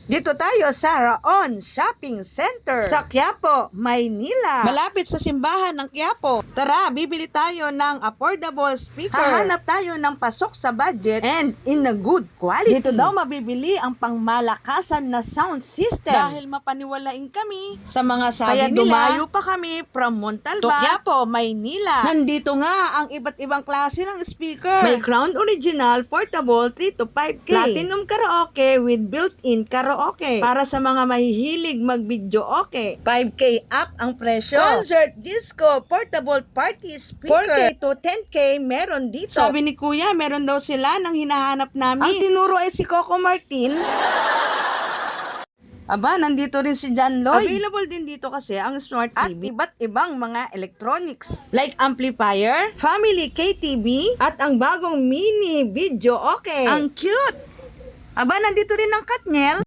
Dito tayo sa Raon Shopping Center sa Quiapo, Maynila. Malapit sa simbahan ng Quiapo. Tara, bibili tayo ng affordable speaker. Hahanap tayo ng pasok sa budget and in a good quality. Dito daw mabibili ang pangmalakasan na sound system. Dahil mapaniwalain kami sa mga sabi Kaya nila. dumayo pa kami from Montalban to Quiapo, Maynila. Nandito nga ang iba't ibang klase ng speaker. May Crown Original, portable, 3 to 5K. Platinum karaoke with built-in karaoke. Para sa mga mahihilig mag-video okay. 5K up ang presyo. Concert disco, portable party speaker. 4K to 10K meron dito. Sabi ni Kuya, meron daw sila nang hinahanap namin. Ang tinuro ay si Coco Martin. Aba, nandito rin si John Lloyd. Available din dito kasi ang Smart TV at iba't ibang mga electronics like amplifier, family KTV, at ang bagong mini video okay. Ang cute! Aba, nandito rin ang Katniel.